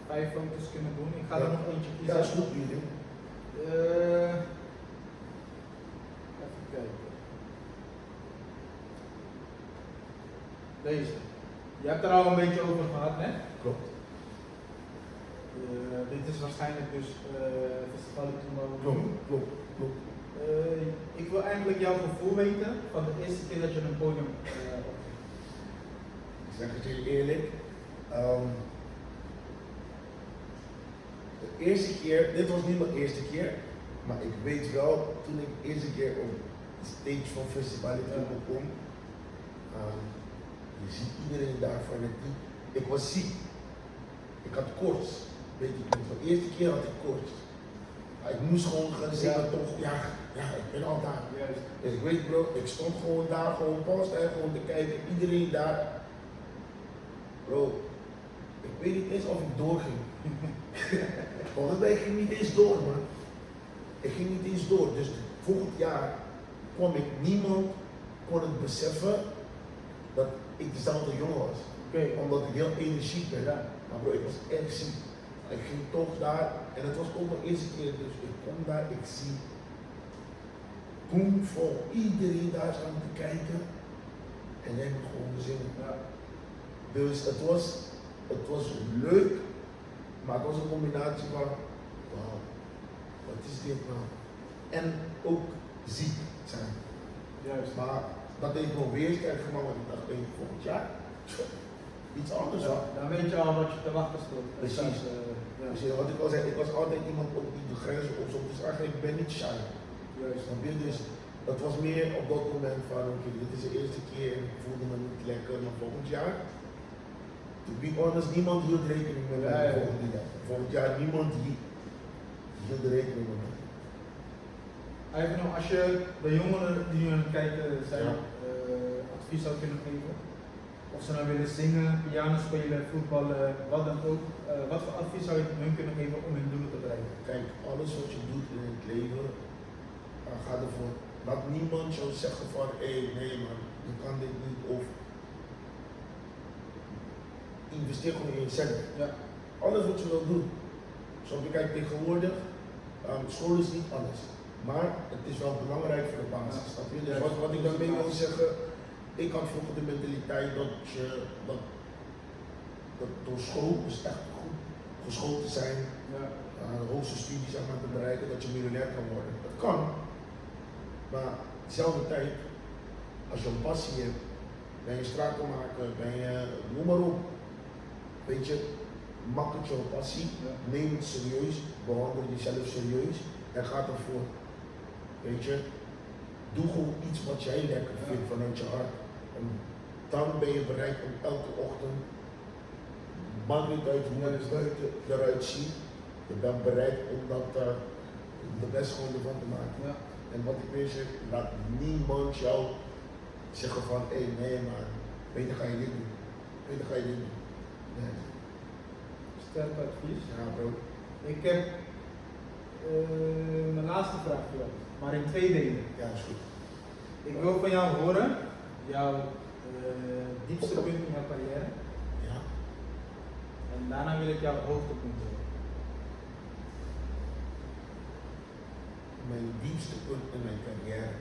5 foto's kunnen doen. Ik ga er nog eentje kiezen. Ja, snoep jullie. Even kijken. Deze. Je hebt er al een beetje over gehad, hè? Klopt. Dit is waarschijnlijk dus Festival Tomorrow. Klopt. Ik wil eigenlijk jouw gevoel weten van de eerste keer dat je een podium opging. Ik zeg het je eerlijk. De eerste keer, dit was niet mijn eerste keer, maar ik weet wel, toen ik de eerste keer op de stage van Festival kom, je ziet iedereen daar fanatiek. Ik was ziek. Ik had koorts. Weet ik nog. De eerste keer had ik koorts. Ik moest gewoon gaan zingen toch, ja, ik ben al daar. Juist. Dus ik weet bro, ik stond gewoon daar, gewoon pas en gewoon te kijken, iedereen daar. Bro, ik weet niet eens of ik doorging. Volgens mij ging ik niet eens door, man. Ik ging niet eens door. Dus volgend jaar kwam ik, niemand kon het beseffen dat ik dezelfde jongen was. Oké. Omdat ik heel energiek ben. Ja. Maar bro, ik was erg ziek. Ik ging toch daar, en het was ook mijn eerste keer, dus ik kom daar, ik zie boem vol iedereen daar staan te kijken en jij moet gewoon zingen. Ja. Dus het was leuk, maar het was een combinatie van, wauw, wat is dit nou? En ook ziek zijn. Juist. Maar dat heeft me weer sterk gemaakt, want ik dacht, volgend jaar iets anders. Ja, dan weet je al wat je te wachten stond. Precies. Dus wat ik al zei, ik was altijd iemand ook die de grenzen opzocht, dus eigenlijk ik ben niet shy. Juist. Snap je? Dus dat was meer op dat moment van, oké, dit is de eerste keer en ik voelde me niet lekker, maar volgend jaar, to be honest, niemand hield rekening met mij volgend jaar. Volgend jaar niemand hield rekening met mij. Even nog, als je de jongeren die nu aan het kijken zijn, advies zou kunnen geven, of ze nou willen zingen, piano spelen, voetballen, wat dan ook, wat voor advies zou je hun kunnen geven om hun doelen te bereiken? Kijk, alles wat je doet in het leven, ga ervoor. Laat niemand jou zeggen van, nee man, je kan dit niet, of investeer gewoon in jezelf. Ja. Alles wat je wil doen. Zoals je kijkt tegenwoordig, school is niet alles. Maar het is wel belangrijk voor de basis. Snap je? Dus wat ik daarmee wil zeggen, ik had vroeger de mentaliteit dat door school is echt goed geschoold te zijn, de hoogste studies zeg maar, te bereiken, dat je miljonair kan worden. Dat kan. Maar dezelfde tijd, als je een passie hebt, ben je stratenmaker, ben je, noem maar op. Weet je, maak het jouw passie, Ja. neem het serieus, behandel jezelf serieus en ga ervoor. Weet je, doe gewoon iets wat jij lekker vindt vanuit je hart. En dan ben je bereid om elke ochtend, maakt niet uit hoe het eruit ziet, je bent bereid om dat de best gewoon ervan te maken. Ja. En wat ik weer zeg, laat niemand jou zeggen van, hé nee maar, beter ga je dit doen. Beter ga je dit doen. Nee. Sterk advies. Ja bro. Ik heb mijn laatste vraag voor jou, maar in 2 delen. Ja, is goed. Ik wil van jou horen, jouw diepste punt in jouw carrière. Ja. En daarna wil ik jouw hoogtepunt horen. Mijn diepste punt in mijn carrière.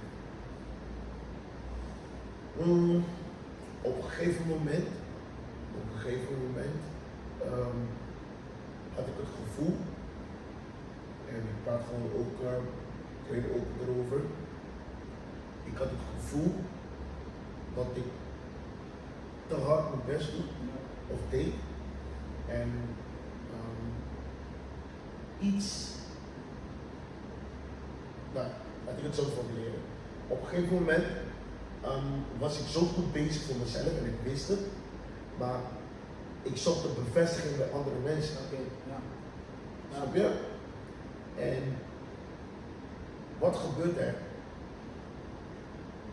Op een gegeven moment had ik het gevoel, en ik praat gewoon ook heel open erover, ik had het gevoel dat ik te hard mijn best doe, of deed, en iets, nou, laat ik het zo formuleren. Op een gegeven moment was ik zo goed bezig voor mezelf en ik wist het, maar ik zocht de bevestiging bij andere mensen. Oké, ja. Snap je? En wat gebeurt er?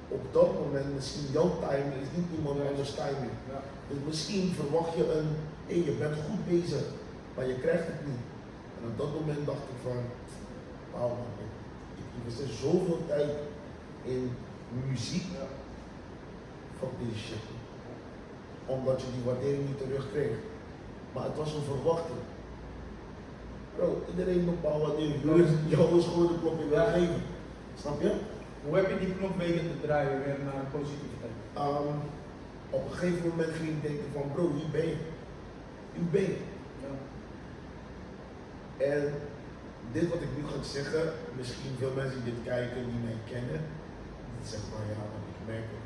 Op dat moment, misschien jouw timing is niet iemand anders timing. Ja. Dus misschien verwacht je je bent goed bezig, maar je krijgt het niet. En op dat moment dacht ik van, wauw man, ik investeer zoveel tijd in muziek, Ja. fuck deze shit. Omdat je die waardering niet terugkreeg. Maar het was een verwachting. Bro, iedereen bepaalt wanneer jou is gewoon de klop in wil geven. Snap je? Hoe heb je die knop weten te draaien weer naar positiviteit? Op een gegeven moment ging ik denken van bro, wie ben je? Wie ben je? Ja. En dit wat ik nu ga zeggen, misschien veel mensen die dit kijken, die mij kennen, die zeggen van ja, maar ik merk het.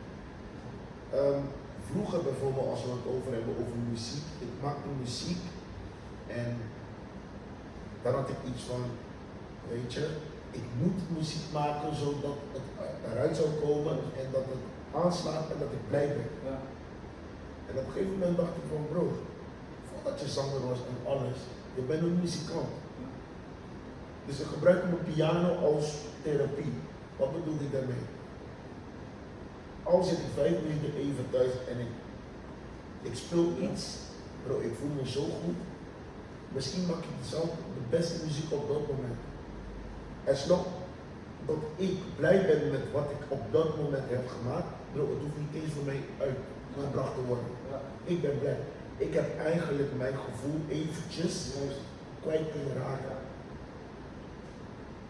Vroeger bijvoorbeeld, als we het over muziek, ik maakte muziek en dan had ik iets van, weet je, ik moet muziek maken zodat het eruit zou komen en dat het aanslaat en dat ik blij ben. Ja. En op een gegeven moment dacht ik van bro, voordat je zanger was en alles, je bent een muzikant. Ja. Dus ik gebruik mijn piano als therapie. Wat bedoel ik daarmee? Al zit ik 5 minuten even thuis en ik speel iets, bro, ik voel me zo goed. Misschien maak ik zelf de beste muziek op dat moment. As long dat ik blij ben met wat ik op dat moment heb gemaakt, bro, het hoeft niet eens voor mij uitgebracht te worden. Ja. Ik ben blij. Ik heb eigenlijk mijn gevoel eventjes kwijt kunnen raken.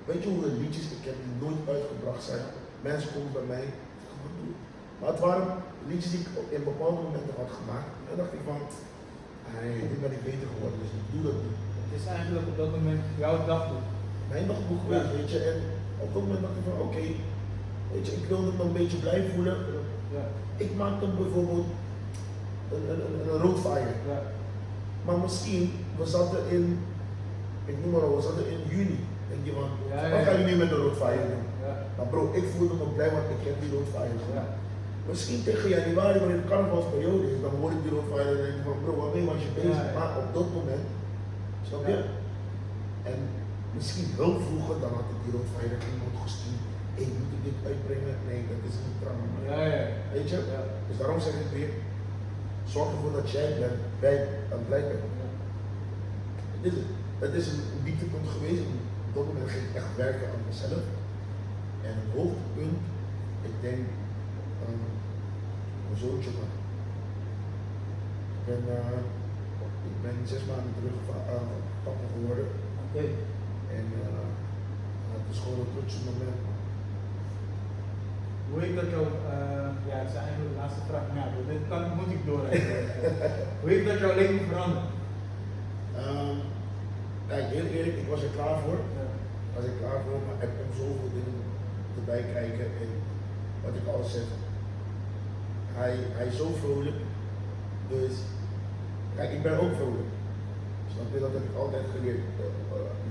Weet je hoeveel liedjes ik heb die nooit uitgebracht zijn? Mensen komen bij mij, wat doe je? Maar het waren liedjes die ik in bepaalde momenten had gemaakt. En dan dacht ik van, hey, nu ben ik beter geworden, dus ik doe dat niet. Het is eigenlijk op dat moment jouw dagboek. Mijn dagboek geweest, weet je. En op dat moment dacht ik van, oké, weet je, ik wilde me een beetje blij voelen. Ja. Ik maakte bijvoorbeeld een roadfire. Ja. Maar misschien, we zaten in, ik noem maar op, we zaten in juni. Denk je van, wat ga je nu met de roadfire doen? Ja. Maar bro, ik voelde me blij, want ik heb die roadfire Ja. gedaan. Misschien tegen januari, wanneer de carnavalsperiode is, dan hoor ik die roodfire en denk ik van bro, waarmee was je bezig? Ja. Maar op dat moment, snap je? Ja. En misschien heel vroeger, dan had ik die roodfire naar iemand gestuurd. Hé, moet ik dit uitbrengen? Nee, dat is niet trouw. Ja, ja. Weet je? Ja. Dus daarom zeg ik weer, zorg ervoor dat jij blij bent. Ja. Het is een dieptepunt geweest. Op dat moment ging ik echt werken aan mezelf. En een hoogtepunt, ik denk, mijn zoontje man. Ik ben 6 maanden terug papa geworden. Oké. En het is gewoon een trotse moment. Hoe heeft dat jou, ja, het is eigenlijk de laatste vraag, maar ja, dit moet ik door. Hoe heeft dat jouw leven veranderd? Kijk, heel eerlijk, ik was er klaar voor. Ja. Was ik klaar voor, maar er komt zoveel dingen erbij kijken. En wat ik al zeg, hij is zo vrolijk. Dus, kijk, ik ben ook vrolijk. Snap je? Dat heb ik altijd geleerd.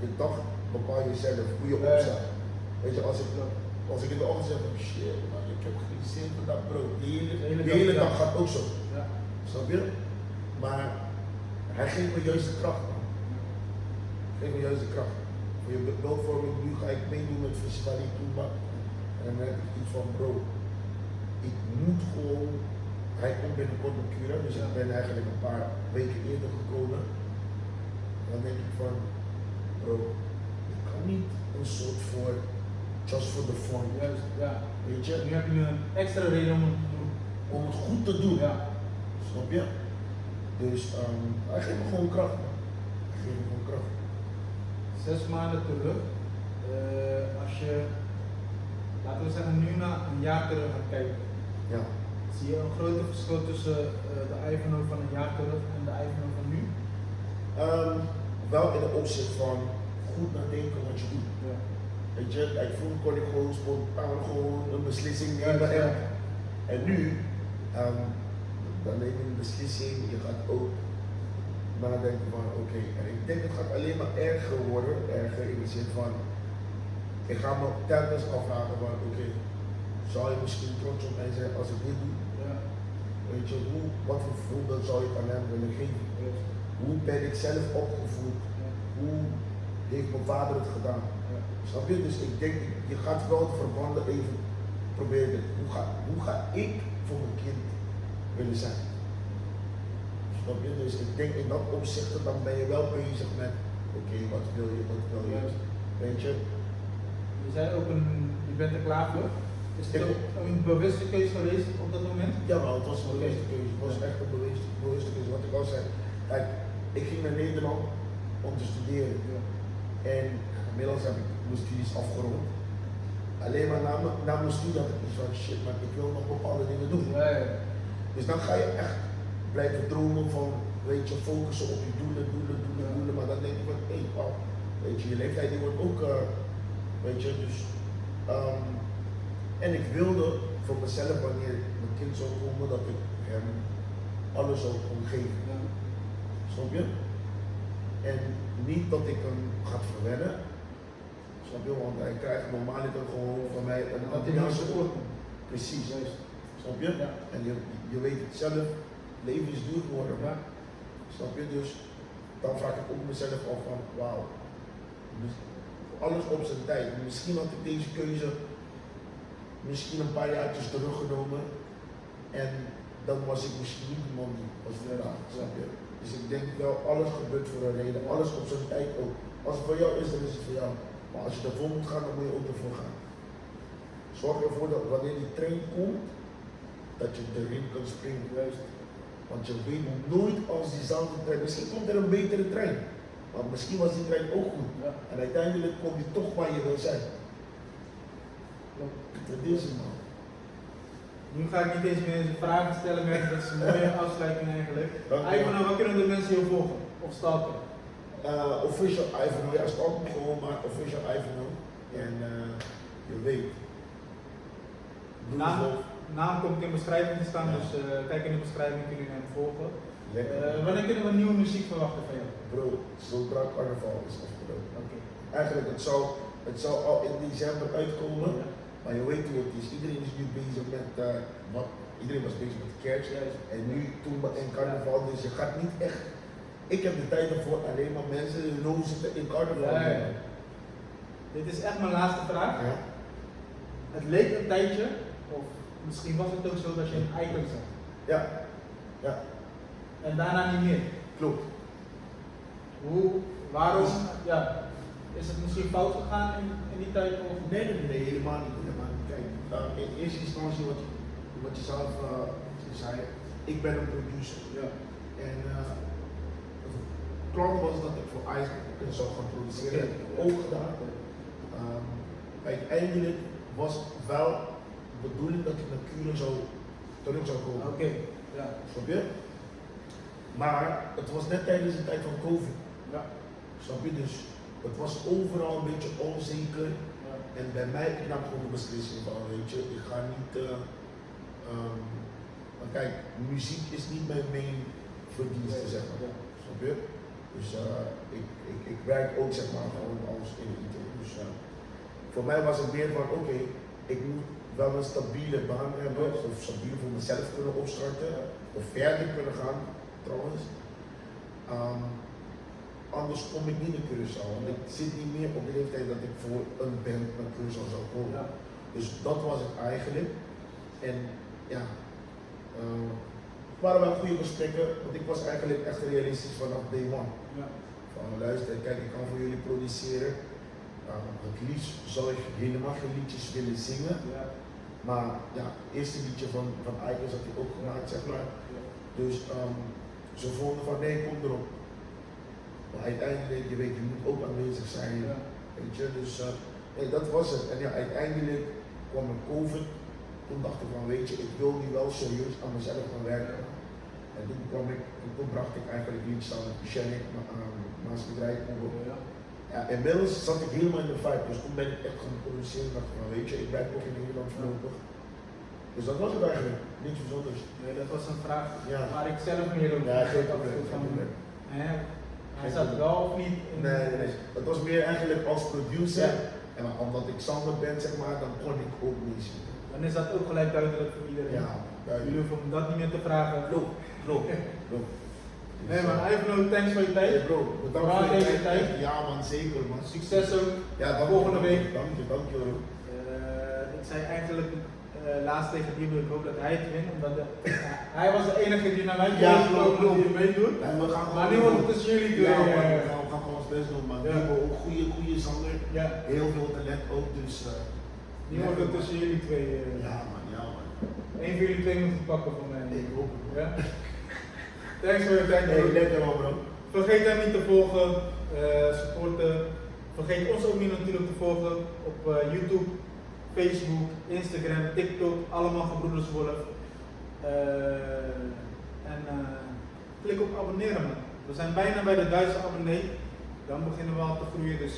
Je dag bepaal je zelf, hoe je opstaat. Weet je, als ik in de ochtend zeg, shit man, ik heb geen zin voor dat bro. De hele dag gaat ook zo. Ja. Snap je? Maar hij geeft me juist de kracht man. Geef me juist de kracht. Voor je beeldvorming, nu ga ik meedoen met Festival Tumba. En dan heb ik iets van bro, ik moet gewoon, hij komt binnenkort op Cura, dus ik ben eigenlijk een paar weken eerder gekomen. Dan denk ik van, bro, ik kan niet een soort voor, just for the fun. Juist, ja. Weet je? Nu heb je een extra reden om het te doen. Om het goed te doen. Ja. Snap je? Dus hij geeft me gewoon kracht man. Hij geeft me gewoon kracht. 6 maanden terug, als je, laten we zeggen, nu naar een jaar terug gaat kijken, Ja. zie je een grote verschil tussen de Ivanhoe van een jaar terug en de Ivanhoe van nu? Wel in de opzicht van goed nadenken wat je doet. Ja. Weet je, kijk, vroeger kon ik gewoon spontaan gewoon een beslissing nemen. Ja. En nu, dan neem je een beslissing, je gaat ook nadenken van oké, en ik denk het gaat alleen maar erger worden, erger in de zin van, ik ga me telkens afvragen van oké, zou je misschien trots op mij zijn als ik dit doe? Ja. Weet je, wat voor voorbeeld zou ik aan hem willen geven? Juist. Hoe ben ik zelf opgevoed? Ja. Hoe heeft mijn vader het gedaan? Ja. Snap je? Dus ik denk, je gaat wel het verbanden even proberen. Hoe ga ik voor mijn kind willen zijn? Snap je? Dus ik denk in dat opzicht, dan ben je wel bezig met, oké, wat wil je? Juist. Weet je? Je zei ook, je bent er klaar voor. Is het ook een bewuste keuze geweest op dat moment? Ja, maar het was een bewuste keuze. Het was echt een bewuste keuze. Wat ik al zei, kijk, ik ging naar Nederland om te studeren. Ja. En inmiddels heb ik mijn studies afgerond. Alleen maar na mijn studie had ik iets van shit, maar ik wil nog bepaalde dingen doen. Ja, ja. Dus dan ga je echt blijven dromen van, weet je, focussen op je doelen. Maar dan denk je van, hé, wow, weet je, je leeftijd die wordt ook, weet je, dus. En ik wilde voor mezelf, wanneer mijn kind zou komen, dat ik hem alles zou kon geven. Ja. Snap je? En niet dat ik hem ga verwennen. Snap je? Want hij krijgt normaliter gewoon van mij een Antilliaanse oor. Precies. Juist. Snap je? Ja. En je weet het zelf, leven is duur geworden. Ja. Snap je? Dus dan vraag ik ook mezelf af van, wauw. Dus alles op zijn tijd. Misschien had ik deze keuze misschien een paar jaartjes teruggenomen. En dan was ik misschien niet de man die was vandaag. Snap je? Dus ik denk wel, alles gebeurt voor een reden. Alles op zijn tijd ook. Als het voor jou is, dan is het voor jou. Maar als je ervoor moet gaan, dan moet je ook ervoor gaan. Zorg ervoor dat wanneer die trein komt, dat je erin kan springen. Juist. Want je weet nooit als diezelfde trein, misschien komt er een betere trein. Maar misschien was die trein ook goed. Ja. En uiteindelijk kom je toch waar je wil zijn. Klopt. Dat is het man. Nu ga ik niet eens meer vragen stellen, maar dat is een mooie afsluiting eigenlijk. Dankjewel. Ivanhoe, wat kunnen de mensen hier volgen? Of stalken? Official Ivanhoe, ja, start me gewoon maar official Ivanhoe. En je weet. Doe het wel. Naam komt in de beschrijving te staan, Ja. dus kijk in de beschrijving, kun je hem volgen. Lekker. Wanneer kunnen we nieuwe muziek verwachten van jou? Bro, zodra carnaval is afgelopen. Oké. Eigenlijk, het zou al in december uitkomen. Ja. Maar je weet hoe het is. Iedereen is nu bezig met iedereen was bezig met kerst. Juist. En nu toen en carnaval, dus je gaat niet echt. Ik heb de tijd ervoor alleen maar mensen hun hoofd zitten in carnaval. Ja, ja. Dit is echt mijn laatste vraag. Ja. Het leek een tijdje, of misschien was het ook zo dat je een eikel zat. Ja. Ja, En daarna niet meer. klopt. Waarom, ja, is het misschien fout gegaan in die tijd? Of? Nee, helemaal niet. Kijk, in eerste instantie wat je zelf zei, ik ben een producer. Ja. En het plan was dat ik voor IJs zou gaan produceren. Dat heb ik ook gedaan. Uiteindelijk was wel de bedoeling dat ik naar Cura terug zou komen. Oké, ja. Snap je? Maar het was net tijdens de tijd van COVID. Ja. Snap je? Dus het was overal een beetje onzeker. Ja. En bij mij, ik nam gewoon de beslissing van, weet je, ik ga niet. Maar kijk, muziek is niet mijn main verdienste, zeg maar. Ja. Snap je? Dus ik werk ook zeg maar gewoon als in IT. Dus voor mij was het meer van oké, ik moet wel een stabiele baan hebben, of stabiel voor mezelf kunnen opstarten, of verder kunnen gaan trouwens. Anders kom ik niet naar Curaçao, want ik zit niet meer op de leeftijd dat ik voor een band naar Curaçao zou komen. Ja. Dus dat was het eigenlijk. En ja, het waren wel goede gesprekken, want ik was eigenlijk echt realistisch vanaf day one. Ja. Van luister, kijk, ik kan voor jullie produceren. Het liefst zou ik helemaal geen liedjes willen zingen. Ja. Maar ja, het eerste liedje van Icons had hij ook gemaakt, zeg maar. Ja. Dus ze vonden van nee, kom erop. Maar uiteindelijk, je weet, je moet ook aanwezig zijn. Ja. Weet je, dus nee, dat was het. En ja, uiteindelijk kwam er COVID. Toen dacht ik van, weet je, ik wil nu wel serieus aan mezelf gaan werken. En toen bracht ik eigenlijk liedjes aan met Shannon, maar zijn bedrijf. Ja. Ja, inmiddels zat ik helemaal in de vibe, dus toen ben ik echt gaan produceren en dacht van, weet je, ik blijf nog in Nederland voorlopig. Dus dat was het eigenlijk, niks bijzonders. Nee, dat was een vraag Ja. waar ik zelf meer over Ja, geen dacht probleem, van, geen probleem. hè, hij Geen zat probleem. wel of niet in Nee. Het was meer eigenlijk als producer. Ja. En omdat ik zanger ben, zeg maar, dan kon ik ook niet zien. Dan is dat ook gelijk duidelijk voor iedereen. Ja, Jullie hoeven me dat niet meer te vragen. Klopt. Nee man, Ivanhoe, thanks voor je tijd. Hey bro, bedankt Waar voor je deze tijd. tijd? Ja man, zeker man. Succes ook. Ja, dank je, Volgende week. Dank je bro. Ik zei eigenlijk laatst tegen Dimo, ik hoop dat hij het wint, omdat hij was de enige die naar mij Ja, is gekomen klopt. die meedoet. Ja, we gaan Maar nu wordt het tussen jullie twee. Ja, man, we gaan gewoon ons best doen man. Ja. We hebben ook goede zanger. Ja, Heel veel talent ook, dus nu wordt het tussen jullie twee. ja man. Eén van jullie twee moet het pakken voor mij. Ik hoop het. Ja? Thanks voor je tijd. Hey, Bro. lekker man bro. Vergeet hem niet te volgen, supporten. Vergeet ons ook niet natuurlijk te volgen op YouTube, Facebook, Instagram, TikTok, allemaal Gebroeders Wolf. Klik op abonneren man. We zijn bijna bij de 1000 abonnee. Dan beginnen we al te groeien, dus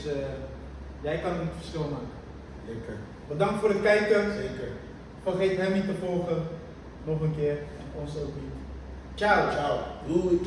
jij kan het verschil maken. Lekker. Bedankt voor het kijken. Zeker. Vergeet hem niet te volgen. Nog een keer. En ons ook niet. Ciao. Ciao. Doei.